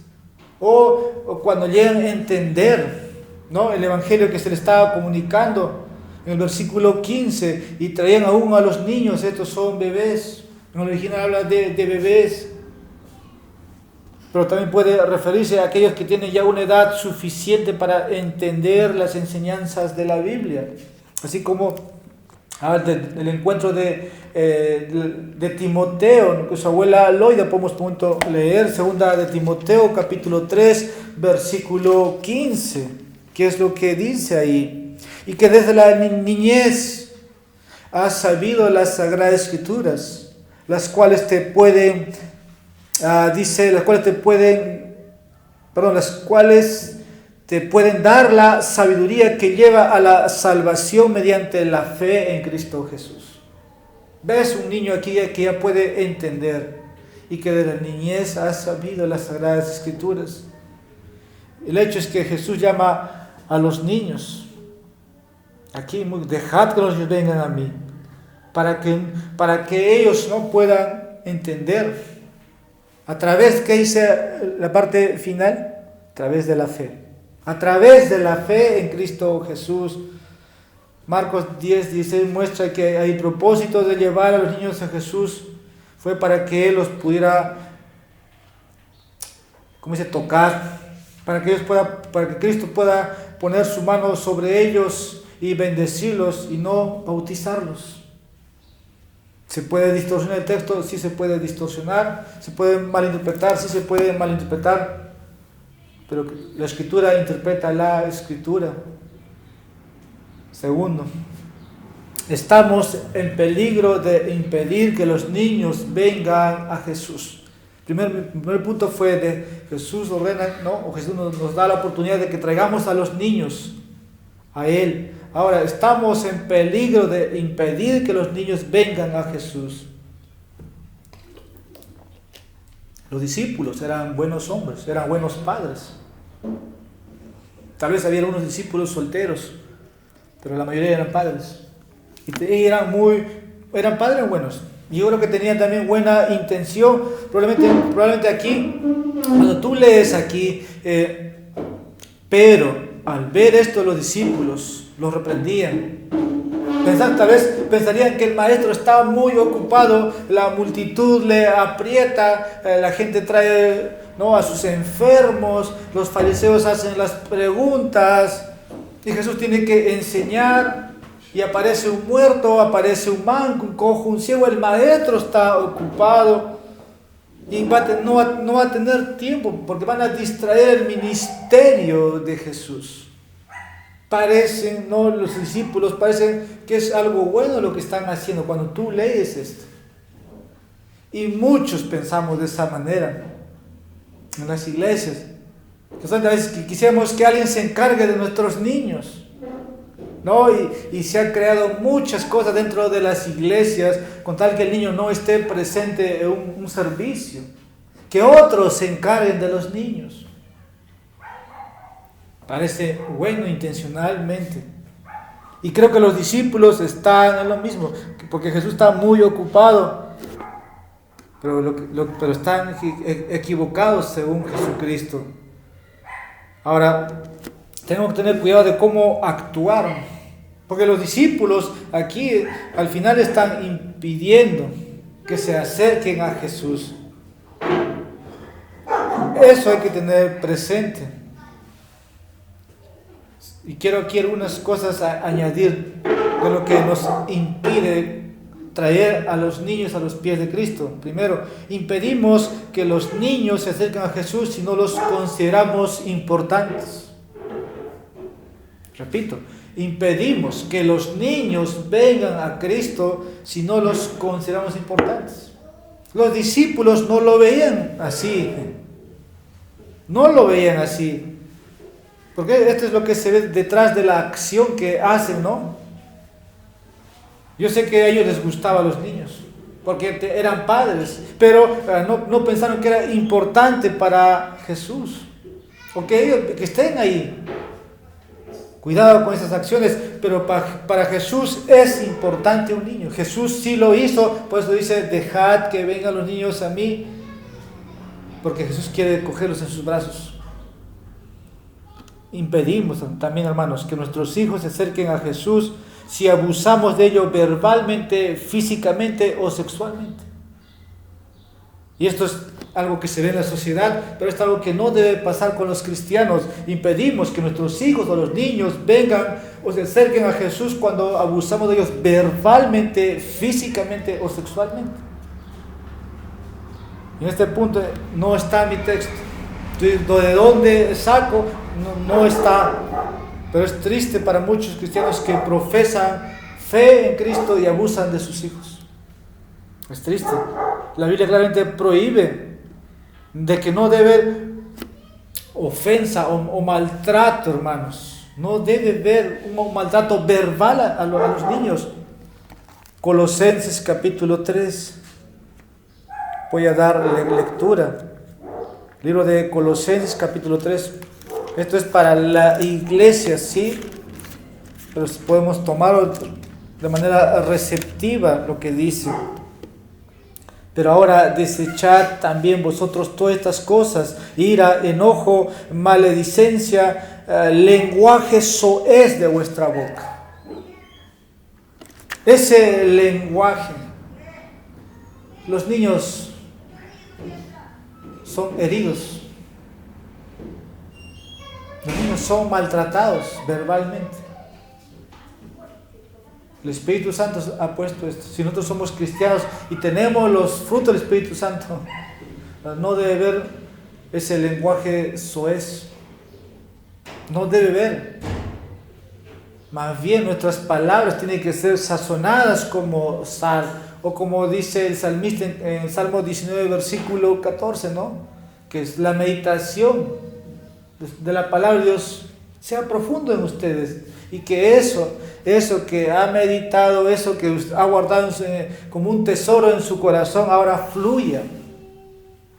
O cuando llegan a entender, ¿no?, el evangelio que se les estaba comunicando en el versículo 15, y traían aún a los niños, estos son bebés. En el original habla de bebés, pero también puede referirse a aquellos que tienen ya una edad suficiente para entender las enseñanzas de la Biblia, así como del encuentro de Timoteo, que su abuela Loida podemos leer, segunda de Timoteo, capítulo 3, versículo 15, que es lo que dice ahí: y que desde la niñez has sabido las sagradas escrituras, las cuales te pueden, te pueden dar la sabiduría que lleva a la salvación mediante la fe en Cristo Jesús. ¿Ves? Un niño aquí que ya puede entender y que de la niñez ha sabido las Sagradas Escrituras. El hecho es que Jesús llama a los niños. Aquí, dejad que los niños vengan a mí, para que ellos no puedan entender. ¿A través qué dice la parte final? A través de la fe. A través de la fe en Cristo Jesús. Marcos 10:16 muestra que el propósito de llevar a los niños a Jesús fue para que Él los pudiera, tocar, para que Cristo pueda poner su mano sobre ellos y bendecirlos y no bautizarlos. ¿Se puede distorsionar el texto? Sí se puede distorsionar. ¿Se puede malinterpretar? Sí se puede malinterpretar. Pero la Escritura interpreta la Escritura. Segundo, estamos en peligro de impedir que los niños vengan a Jesús. El primer punto fue de Jesús ordena, ¿no? O Jesús nos da la oportunidad de que traigamos a los niños a Él, Ahora, estamos en peligro de impedir que los niños vengan a Jesús. Los discípulos eran buenos hombres, eran buenos padres. Tal vez había unos discípulos solteros, pero la mayoría eran padres. Y eran padres buenos. Y yo creo que tenían también buena intención. Probablemente aquí, cuando tú lees aquí, pero al ver esto los discípulos los reprendían. Tal vez pensarían que el maestro estaba muy ocupado, la multitud le aprieta, la gente trae a sus enfermos, los fariseos hacen las preguntas y Jesús tiene que enseñar y aparece un muerto, aparece un manco, un cojo, un ciego, el maestro está ocupado y no va a tener tiempo porque van a distraer el ministerio de Jesús. Los discípulos parecen que es algo bueno lo que están haciendo cuando tú lees esto. Y muchos pensamos de esa manera en las iglesias. A veces quisiéramos que alguien se encargue de nuestros niños, ¿no? Y se han creado muchas cosas dentro de las iglesias con tal que el niño no esté presente en un servicio. Que otros se encarguen de los niños. Parece bueno intencionalmente. Y creo que los discípulos están en lo mismo, porque Jesús está muy ocupado, pero están equivocados según Jesucristo. Ahora, tenemos que tener cuidado de cómo actuaron, porque los discípulos aquí al final están impidiendo que se acerquen a Jesús. Eso hay que tener presente. Y quiero aquí algunas cosas a añadir de lo que nos impide traer a los niños a los pies de Cristo. Primero, impedimos que los niños se acerquen a Jesús si no los consideramos importantes. Repito, impedimos que los niños vengan a Cristo si no los consideramos importantes. Los discípulos no lo veían así. No lo veían así. Porque esto es lo que se ve detrás de la acción que hacen, ¿no? Yo sé que a ellos les gustaban los niños, porque eran padres, pero no pensaron que era importante para Jesús, o que estén ahí. Cuidado con esas acciones, pero para Jesús es importante un niño. Jesús sí lo hizo, por eso dice, dejad que vengan los niños a mí, porque Jesús quiere cogerlos en sus brazos. Impedimos también, hermanos, que nuestros hijos se acerquen a Jesús si abusamos de ellos verbalmente, físicamente o sexualmente. Y esto es algo que se ve en la sociedad, pero es algo que no debe pasar con los cristianos. Impedimos que nuestros hijos o los niños vengan o se acerquen a Jesús cuando abusamos de ellos verbalmente, físicamente o sexualmente. En este punto no está mi texto. ¿De dónde saco? No está. Pero es triste para muchos cristianos que profesan fe en Cristo y abusan de sus hijos. Es triste. La Biblia claramente prohíbe de que no debe haber ofensa o maltrato, hermanos. No debe haber un maltrato verbal a los niños. Colosenses capítulo 3. Voy a dar lectura. Libro de Colosenses capítulo 3. Esto es para la iglesia, sí, pero podemos tomarlo de manera receptiva lo que dice. Pero ahora desechad también vosotros todas estas cosas: ira, enojo, maledicencia, lenguaje soez de vuestra boca. Ese lenguaje, los niños son heridos. Los niños son maltratados verbalmente. El Espíritu Santo ha puesto esto. Si nosotros somos cristianos y tenemos los frutos del Espíritu Santo, no debe haber ese lenguaje soez. No debe haber. Más bien nuestras palabras tienen que ser sazonadas como sal. O como dice el salmista en Salmo 19, versículo 14, ¿no? Que es la meditación de la palabra de Dios sea profundo en ustedes y que eso que ha meditado, eso que ha guardado como un tesoro en su corazón, ahora fluya.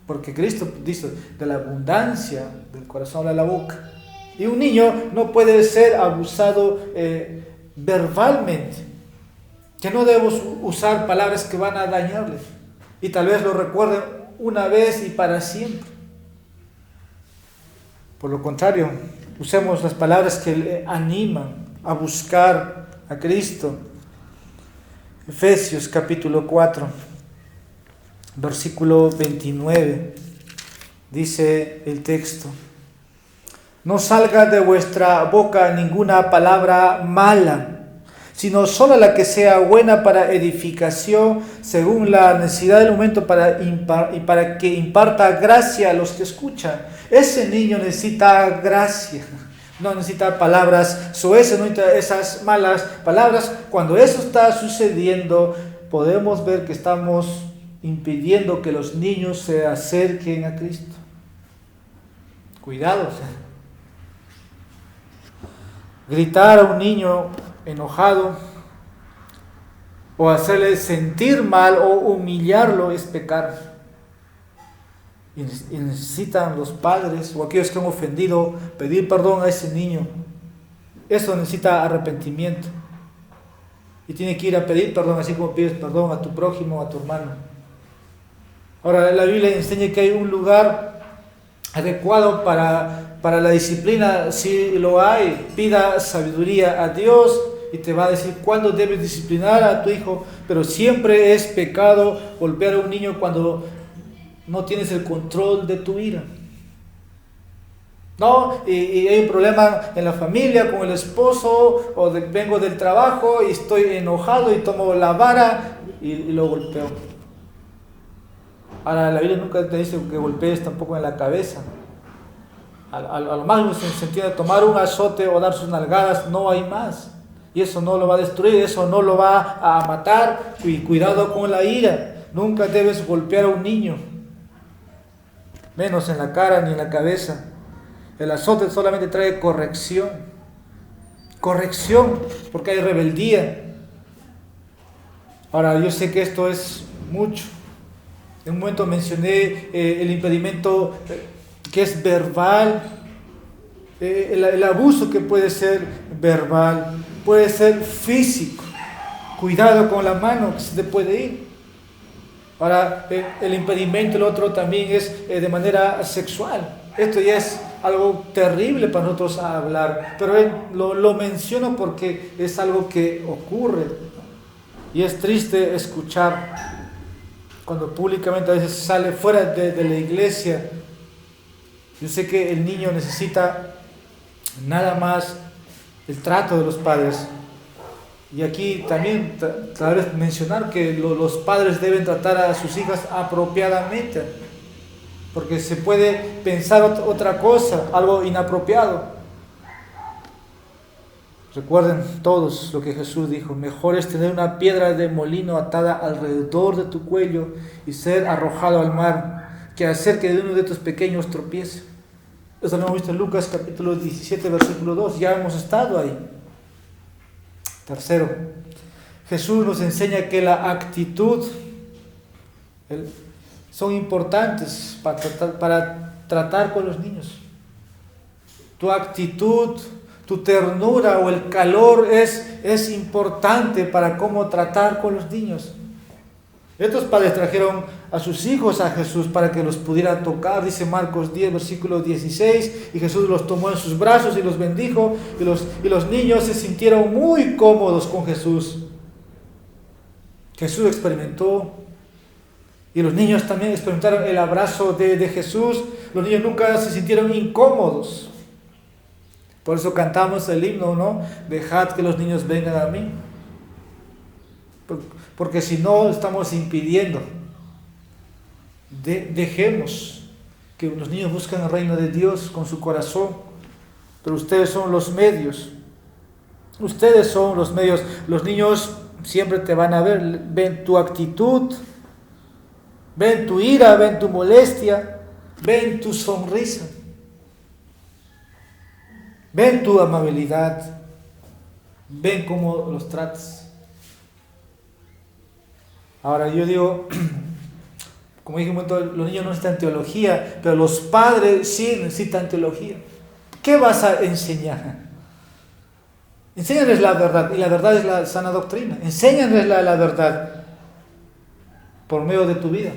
Porque Cristo dice, de la abundancia del corazón habla la boca. Y un niño no puede ser abusado verbalmente. Que no debemos usar palabras que van a dañarle. Y tal vez lo recuerden una vez y para siempre. Por lo contrario, usemos las palabras que le animan a buscar a Cristo. Efesios capítulo 4, versículo 29, dice el texto: no salga de vuestra boca ninguna palabra mala, sino solo la que sea buena para edificación, según la necesidad del momento, y para que imparta gracia a los que escuchan. Ese niño necesita gracia, no necesita palabras soeces, no necesita esas malas palabras. Cuando eso está sucediendo, podemos ver que estamos impidiendo que los niños se acerquen a Cristo. Cuidado. Gritar a un niño enojado o hacerle sentir mal o humillarlo es pecar. Y necesitan los padres o aquellos que han ofendido pedir perdón a ese niño. Eso necesita arrepentimiento. Y tiene que ir a pedir perdón, así como pides perdón a tu prójimo, a tu hermano. Ahora, la Biblia enseña que hay un lugar adecuado para la disciplina. Si lo hay, pida sabiduría a Dios y te va a decir cuándo debes disciplinar a tu hijo. Pero siempre es pecado golpear a un niño cuando no tienes el control de tu ira. No, y hay un problema en la familia con el esposo, o vengo del trabajo y estoy enojado y tomo la vara y lo golpeo. Ahora, la Biblia nunca te dice que golpees tampoco en la cabeza. A lo más en el sentido de tomar un azote o dar sus nalgadas, no hay más. Y eso no lo va a destruir, eso no lo va a matar. Y cuidado con la ira. Nunca debes golpear a un niño, menos en la cara ni en la cabeza. El azote solamente trae corrección, porque hay rebeldía. Ahora, yo sé que esto es mucho. En un momento mencioné el impedimento que es verbal, el abuso que puede ser verbal, puede ser físico. Cuidado con la mano que se te puede ir. Ahora, el impedimento, el otro también es de manera sexual. Esto ya es algo terrible para nosotros hablar, pero lo menciono porque es algo que ocurre. Y es triste escuchar cuando públicamente a veces sale fuera de la iglesia. Yo sé que el niño necesita nada más el trato de los padres. Y aquí también tal vez mencionar que los padres deben tratar a sus hijas apropiadamente, porque se puede pensar otra cosa, algo inapropiado. Recuerden todos lo que Jesús dijo: mejor es tener una piedra de molino atada alrededor de tu cuello y ser arrojado al mar, que hacer que de uno de tus pequeños tropiece. Eso lo hemos visto en Lucas capítulo 17, versículo 2, ya hemos estado ahí. Tercero, Jesús nos enseña que la actitud son importantes para tratar con los niños. Tu actitud, tu ternura o el calor es importante para cómo tratar con los niños. Estos padres trajeron a sus hijos a Jesús para que los pudiera tocar, dice Marcos 10, versículo 16, y Jesús los tomó en sus brazos y los bendijo, y los niños se sintieron muy cómodos con Jesús. Jesús experimentó, y los niños también experimentaron el abrazo de Jesús. Los niños nunca se sintieron incómodos. Por eso cantamos el himno, ¿no? Dejad que los niños vengan a mí. Porque si no, estamos impidiendo. Dejemos que los niños busquen el reino de Dios con su corazón. Pero ustedes son los medios. Ustedes son los medios. Los niños siempre te van a ver. Ven tu actitud. Ven tu ira. Ven tu molestia. Ven tu sonrisa. Ven tu amabilidad. ven cómo los tratas. Ahora yo digo, como dije un momento, los niños no necesitan teología, pero los padres sí necesitan teología. ¿Qué vas a enseñar? Enséñales la verdad, y la verdad es la sana doctrina. Enséñales la verdad por medio de tu vida.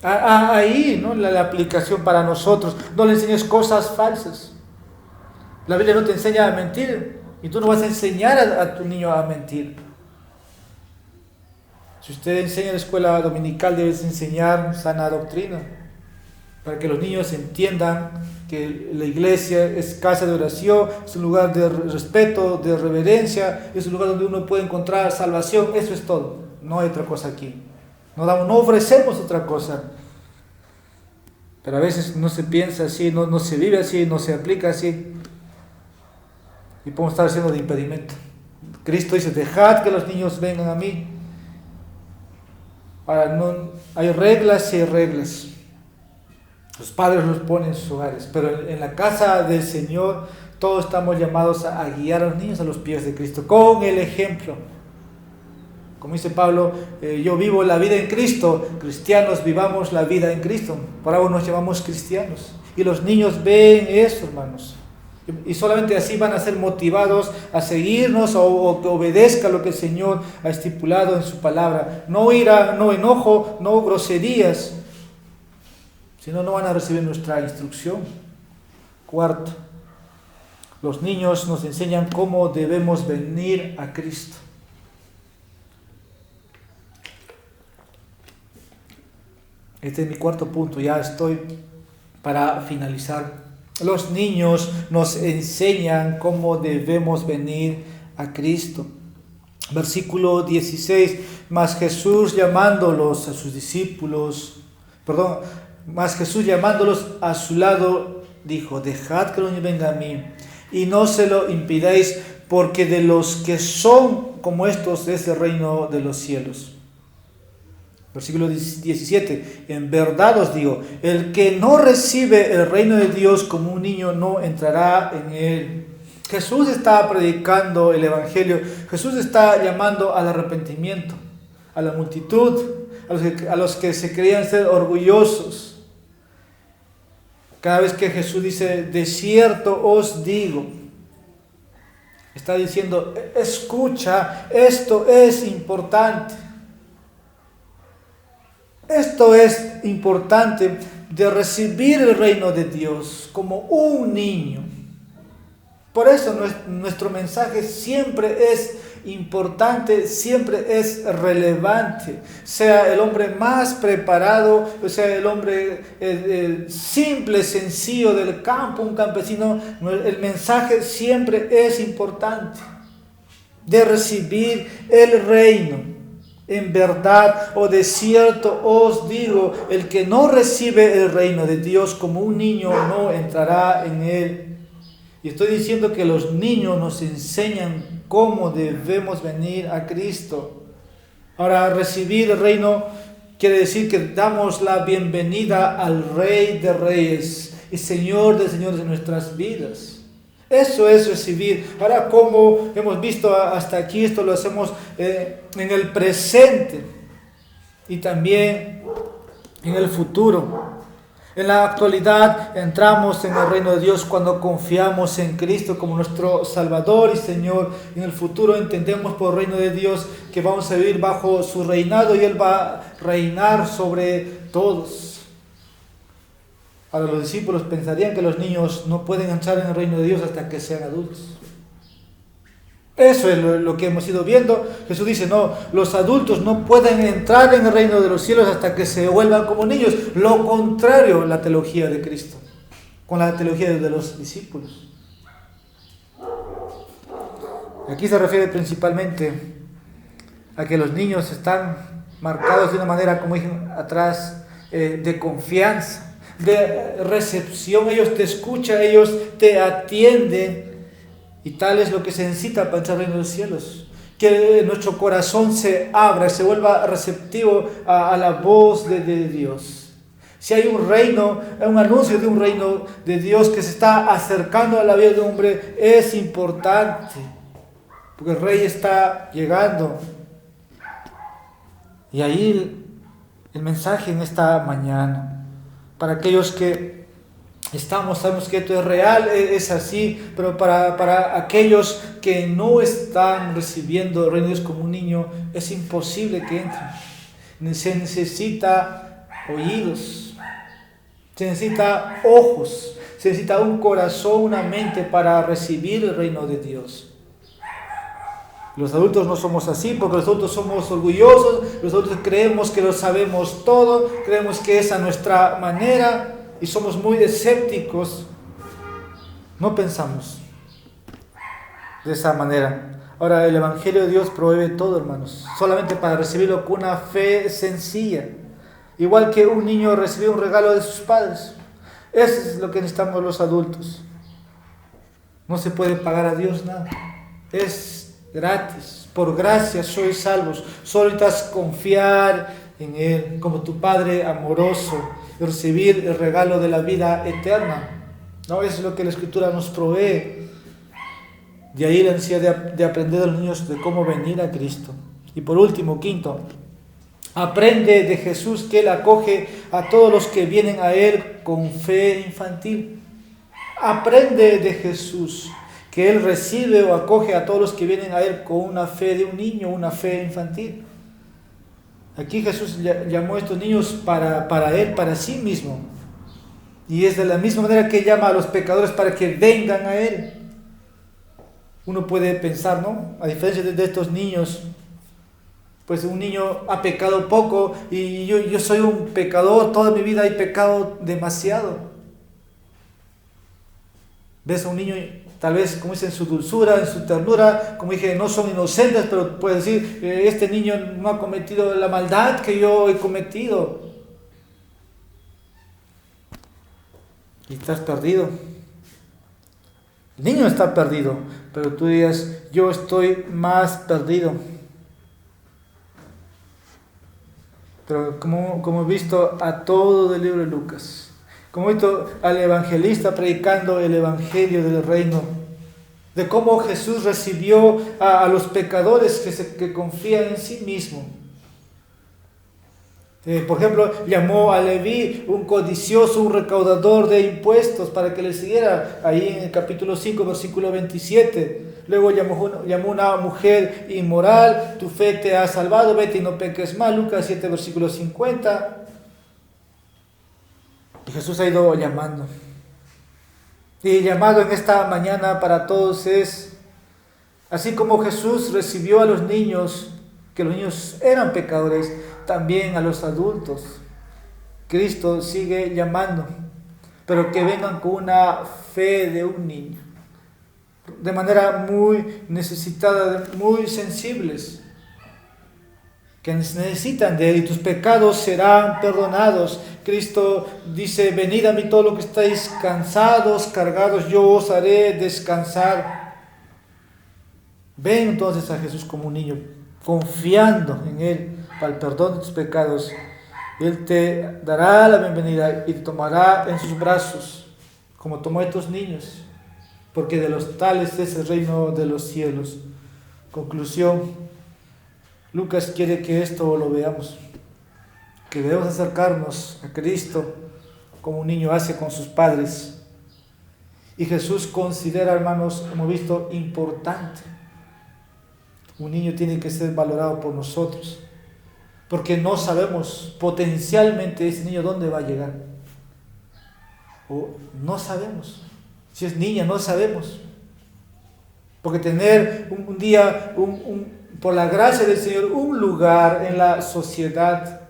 Ahí, ¿no? La aplicación para nosotros. No le enseñes cosas falsas. La Biblia no te enseña a mentir, y tú no vas a enseñar a tu niño a mentir. Si usted enseña en la escuela dominical, debes enseñar sana doctrina, para que los niños entiendan que la iglesia es casa de oración, es un lugar de respeto, de reverencia, es un lugar donde uno puede encontrar salvación. Eso es todo, no hay otra cosa aquí. No ofrecemos otra cosa. Pero a veces no se piensa así, no se vive así, no se aplica así, y podemos estar haciendo de impedimento. Cristo dice: dejad que los niños vengan a mí. Ahora, no, hay reglas y hay reglas. Los padres los ponen en sus hogares, pero en la casa del Señor todos estamos llamados a guiar a los niños a los pies de Cristo, con el ejemplo. Como dice Pablo, yo vivo la vida en Cristo, cristianos vivamos la vida en Cristo, por algo nos llamamos cristianos. Y los niños ven eso, hermanos, y solamente así van a ser motivados a seguirnos o que obedezca lo que el Señor ha estipulado en su palabra. No ira, no enojo, no groserías, si no, no van a recibir nuestra instrucción. Cuarto, los niños nos enseñan cómo debemos venir a Cristo. Este es mi cuarto punto, ya estoy para finalizar. Los niños nos enseñan cómo debemos venir a Cristo. Versículo 16, mas Jesús llamándolos a sus discípulos, mas Jesús llamándolos a su lado, dijo: dejad que los niños vengan a mí, y no se lo impidáis, porque de los que son como estos es el reino de los cielos. Versículo 17, en verdad os digo, el que no recibe el reino de Dios como un niño no entrará en él. Jesús está predicando el Evangelio, Jesús está llamando al arrepentimiento, a la multitud, a los que se creían ser orgullosos. Cada vez que Jesús dice: de cierto os digo, está diciendo: escucha, esto es importante. Esto es importante, de recibir el reino de Dios como un niño. Por eso nuestro mensaje siempre es importante, siempre es relevante. Sea el hombre más preparado, o sea el hombre simple, sencillo del campo, un campesino, el mensaje siempre es importante, de recibir el reino. En verdad o de cierto os digo, el que no recibe el reino de Dios como un niño no entrará en él. Y estoy diciendo que los niños nos enseñan cómo debemos venir a Cristo. Ahora, recibir el reino quiere decir que damos la bienvenida al Rey de Reyes y Señor de Señores de nuestras vidas. Eso es recibir. Ahora, como hemos visto hasta aquí, esto lo hacemos en el presente y también en el futuro. En la actualidad entramos en el reino de Dios cuando confiamos en Cristo como nuestro Salvador y Señor. En el futuro entendemos por el reino de Dios que vamos a vivir bajo su reinado y Él va a reinar sobre todos. Ahora, los discípulos pensarían que los niños no pueden entrar en el reino de Dios hasta que sean adultos. Eso es lo que hemos ido viendo. Jesús dice: no, los adultos no pueden entrar en el reino de los cielos hasta que se vuelvan como niños. Lo contrario, la teología de Cristo, con la teología de los discípulos. Aquí se refiere principalmente a que los niños están marcados de una manera, como dije atrás, de confianza, de recepción. Ellos te escuchan, ellos te atienden. Y tal es lo que se necesita para entrar en los cielos, que nuestro corazón se abra, se vuelva receptivo a la voz de Dios. Si hay un reino, un anuncio de un reino de Dios que se está acercando a la vida de un hombre, es importante porque el rey está llegando. Y ahí el mensaje en esta mañana, para aquellos que sabemos que esto es real, es así, pero para aquellos que no están recibiendo el reino de Dios como un niño, es imposible que entren. Se necesita oídos, se necesita ojos, se necesita un corazón, una mente para recibir el reino de Dios. Los adultos no somos así, porque los adultos somos orgullosos, los adultos creemos que lo sabemos todo, creemos que es a nuestra manera y somos muy escépticos. No pensamos de esa manera. Ahora, el Evangelio de Dios provee todo, hermanos, solamente para recibirlo con una fe sencilla. Igual que un niño recibe un regalo de sus padres. Eso es lo que necesitamos los adultos. No se puede pagar a Dios nada. Es gratis. Por gracia sois salvos. Solo necesitas confiar en Él como tu Padre amoroso y recibir el regalo de la vida eterna. ¿No? Eso es lo que la Escritura nos provee. De ahí la necesidad de aprender a los niños de cómo venir a Cristo. Y por último, quinto, aprende de Jesús que Él acoge a todos los que vienen a Él con fe infantil. Aprende de Jesús que Él recibe o acoge a todos los que vienen a Él con una fe de un niño, una fe infantil. Aquí Jesús llamó a estos niños para Él, para sí mismo. Y es de la misma manera que llama a los pecadores para que vengan a Él. Uno puede pensar, ¿no? A diferencia de estos niños, pues un niño ha pecado poco y yo soy un pecador, toda mi vida he pecado demasiado. Ves a un niño, tal vez, como dice, en su dulzura, en su ternura, como dije, no son inocentes, pero puedes decir, este niño no ha cometido la maldad que yo he cometido. Y estás perdido. El niño está perdido, pero tú digas, yo estoy más perdido. Pero como he visto a todo el libro de Lucas, como he visto al evangelista predicando el evangelio del reino, de cómo Jesús recibió a los pecadores que confían en sí mismo. Por ejemplo, llamó a Leví un codicioso, un recaudador de impuestos para que le siguiera, ahí en el capítulo 5, versículo 27. Luego llamó una mujer inmoral, tu fe te ha salvado, vete y no peques más, Lucas 7, versículo 50. Y Jesús ha ido llamando. Y el llamado en esta mañana para todos es, así como Jesús recibió a los niños, que los niños eran pecadores, también a los adultos. Cristo sigue llamando, pero que vengan con una fe de un niño, de manera muy necesitada, muy sensibles, que necesitan de Él, y tus pecados serán perdonados. Cristo dice, venid a mí todos los que estáis cansados, cargados, yo os haré descansar. Ven entonces a Jesús como un niño, confiando en Él para el perdón de tus pecados. Él te dará la bienvenida y te tomará en sus brazos, como tomó a estos niños, porque de los tales es el reino de los cielos. Conclusión, Lucas quiere que esto lo veamos, que debemos acercarnos a Cristo como un niño hace con sus padres. Y Jesús considera, hermanos, hemos visto, importante. Un niño tiene que ser valorado por nosotros, porque no sabemos potencialmente ese niño dónde va a llegar. O no sabemos. Si es niña, no sabemos. Porque tener un día, por la gracia del Señor, un lugar en la sociedad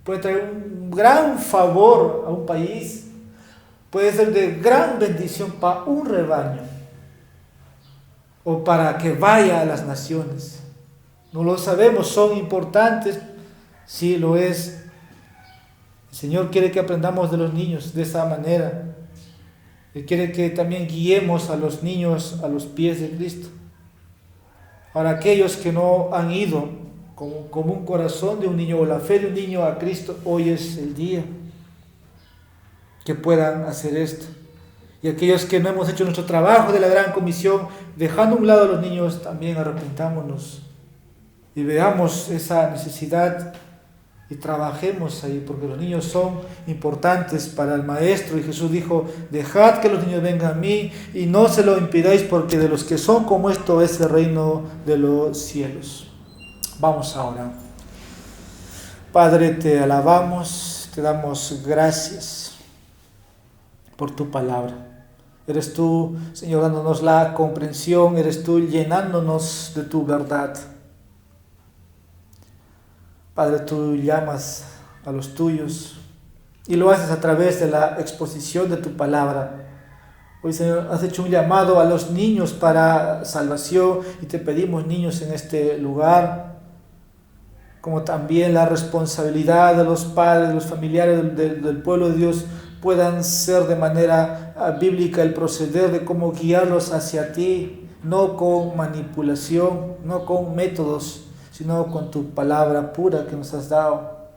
puede traer un gran favor a un país, puede ser de gran bendición para un rebaño o para que vaya a las naciones. No lo sabemos, son importantes, sí lo es. El Señor quiere que aprendamos de los niños de esa manera. Él quiere que también guiemos a los niños a los pies de Cristo. Ahora, aquellos que no han ido como un corazón de un niño o la fe de un niño a Cristo, hoy es el día que puedan hacer esto. Y aquellos que no hemos hecho nuestro trabajo de la gran comisión, dejando a un lado a los niños, también arrepentámonos y veamos esa necesidad y trabajemos ahí, porque los niños son importantes para el Maestro. Y Jesús dijo: dejad que los niños vengan a mí y no se lo impidáis, porque de los que son como esto es el reino de los cielos. Vamos ahora. Padre, te alabamos, te damos gracias por tu palabra. Eres tú, Señor, dándonos la comprensión, eres tú llenándonos de tu verdad. Padre, tú llamas a los tuyos y lo haces a través de la exposición de tu palabra. Hoy, Señor, has hecho un llamado a los niños para salvación y te pedimos, niños, en este lugar, como también la responsabilidad de los padres, de los familiares del pueblo de Dios, puedan ser de manera bíblica el proceder de cómo guiarlos hacia ti, no con manipulación, no con métodos, sino con tu palabra pura que nos has dado.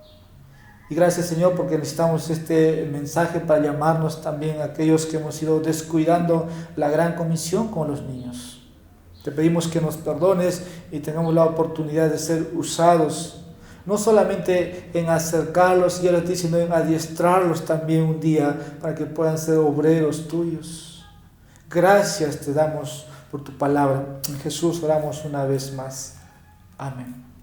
Y gracias, Señor, porque necesitamos este mensaje para llamarnos también a aquellos que hemos ido descuidando la gran comisión con los niños. Te pedimos que nos perdones y tengamos la oportunidad de ser usados, no solamente en acercarlos y a ti, sino en adiestrarlos también un día para que puedan ser obreros tuyos. Gracias te damos por tu palabra. En Jesús oramos una vez más. Amén.